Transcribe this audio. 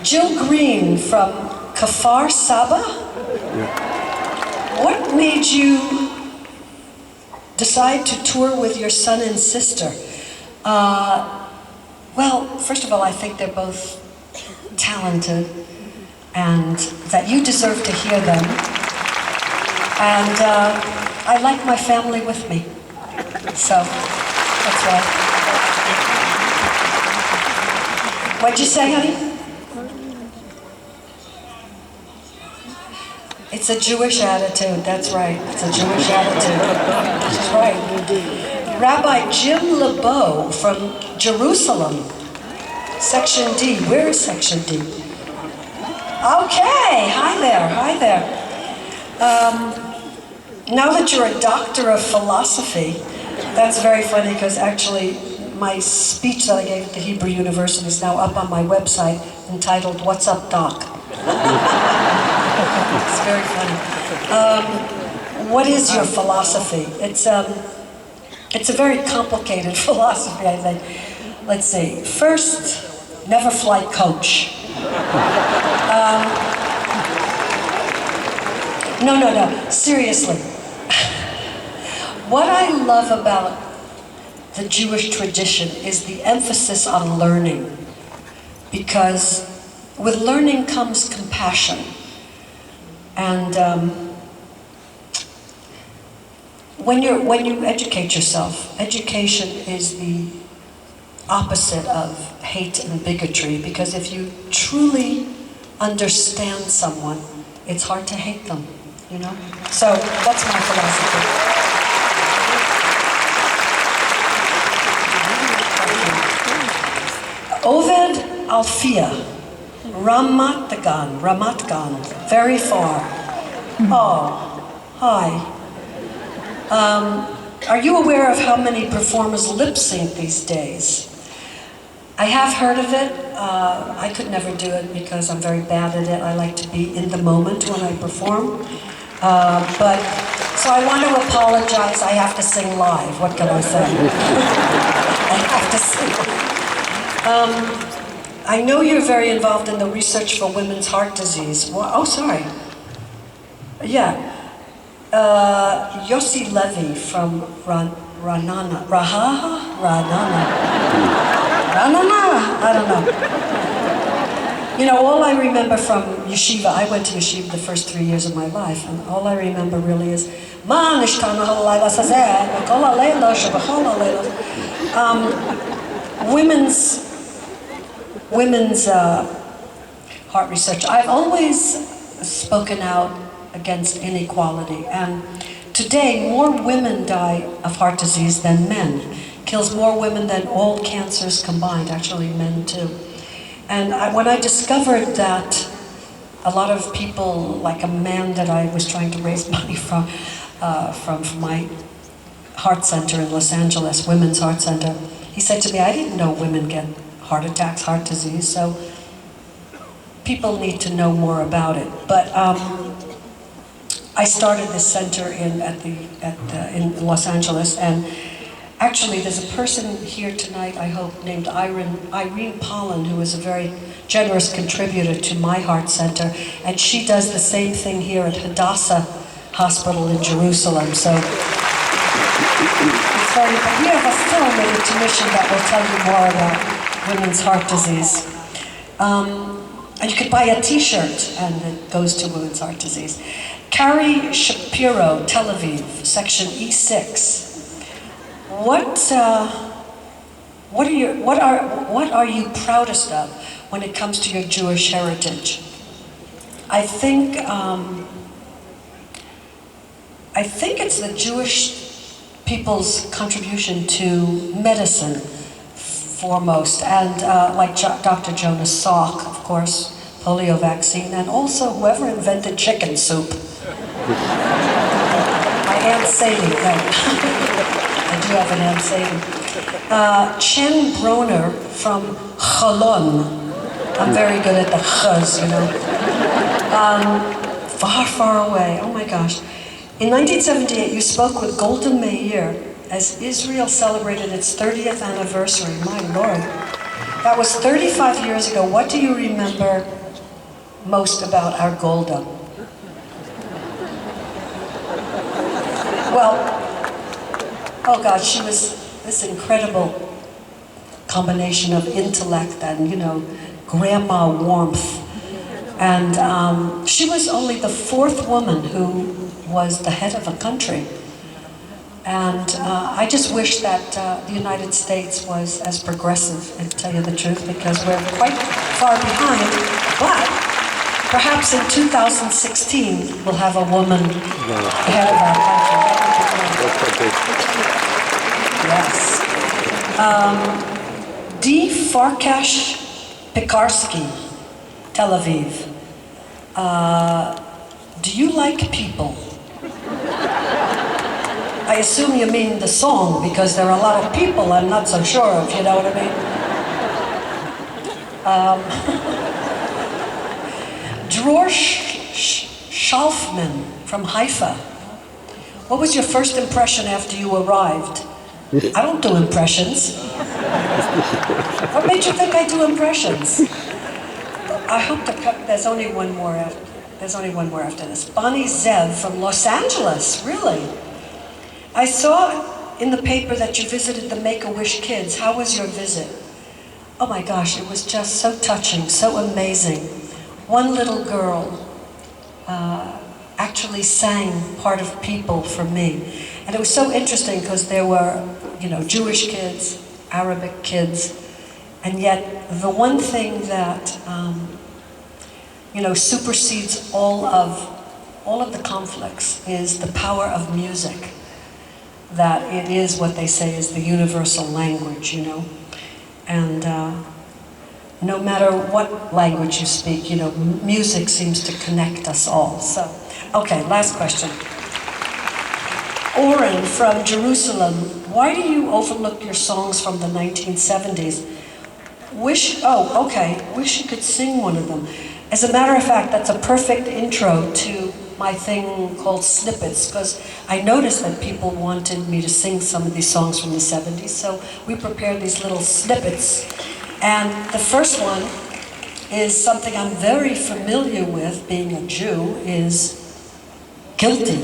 Jill Green from Kfar Saba. What made you decide to tour with your son and sister? Well, first of all, I think they're both talented and that you deserve to hear them. And I like my family with me. So, that's why. What'd you say, honey? It's a Jewish attitude, that's right. It's a Jewish attitude. That's right. Rabbi Jim LeBeau from Jerusalem, Section D. Where is Section D? Okay, hi there. Now that you're a doctor of philosophy, that's very funny because actually my speech that I gave at the Hebrew University is now up on my website entitled, What's Up, Doc? It's very funny. What is your philosophy? It's a very complicated philosophy, I think. Let's see. First, never fly coach. No, seriously. What I love about the Jewish tradition is the emphasis on learning, because with learning comes compassion. And when you educate yourself, education is the opposite of hate and bigotry, because if you truly understand someone, it's hard to hate them, you know? So that's my philosophy. Oved Alfia, Ramat Gan, very far. Oh, hi. Are you aware of how many performers lip sync these days? I have heard of it. I could never do it because I'm very bad at it. I like to be in the moment when I perform. So I want to apologize. I have to sing live. What can I say? I have to sing. I know you're very involved in the research for women's heart disease. Well, oh, sorry. Yeah. Yossi Levy from Ranana. I don't know. You know, all I remember from yeshiva, I went to yeshiva the first 3 years of my life, and all I remember really is, women's heart research. I've always spoken out against inequality, and today more women die of heart disease than men. Kills more women than all cancers combined, actually men too. And when I discovered that a lot of people, like a man that I was trying to raise money from my heart center in Los Angeles, Women's Heart Center, he said to me, I didn't know women get heart attacks, heart disease, so people need to know more about it. But I started this center in Los Angeles, and actually there's a person here tonight, I hope, named Irene Pollan, who is a very generous contributor to my heart center, and she does the same thing here at Hadassah Hospital in Jerusalem. So it's very, we have a film at Intermission that will tell you more about women's heart disease. And you could buy a t-shirt and it goes to women's heart disease. Carrie Shapiro, Tel Aviv, section E6. What are you proudest of when it comes to your Jewish heritage? I think it's the Jewish people's contribution to medicine foremost, and like Dr. Jonas Salk, of course, polio vaccine, and also whoever invented chicken soup. My Aunt Sadie, I do have an Aunt Sadie. Chen Broner from Cholon. I'm very good at the chuz, you know. Far, far away, oh my gosh. In 1978, you spoke with Golda Meir as Israel celebrated its 30th anniversary, my Lord. That was 35 years ago. What do you remember most about our Golda? Well, oh God, she was this incredible combination of intellect and, grandma warmth. And she was only the 4th woman who was the head of a country. And I just wish that the United States was as progressive, to tell you the truth, because we're quite far behind. But perhaps in 2016, we'll have a woman head of our country. Yes. D. Farkash Pekarsky, Tel Aviv. Do you like people? I assume you mean the song, because there are a lot of people I'm not so sure of, you know what I mean? Dror Schalfman from Haifa. What was your first impression after you arrived? I don't do impressions. What made you think I do impressions? I hope there's only one more after. There's only one more after this. Bonnie Zev from Los Angeles, really? I saw in the paper that you visited the Make-A-Wish kids. How was your visit? Oh my gosh, it was just so touching, so amazing. One little girl actually sang Part of People for me. And it was so interesting because there were, Jewish kids, Arabic kids, and yet the one thing that, supersedes all of the conflicts is the power of music. That it is what they say is the universal language, And no matter what language you speak, music seems to connect us all. So, okay, last question. Oren from Jerusalem, why do you overlook your songs from the 1970s? Wish you could sing one of them. As a matter of fact, that's a perfect intro to my thing called Snippets, because I noticed that people wanted me to sing some of these songs from the 70s, so we prepared these little snippets. And the first one is something I'm very familiar with, being a Jew, is Guilty.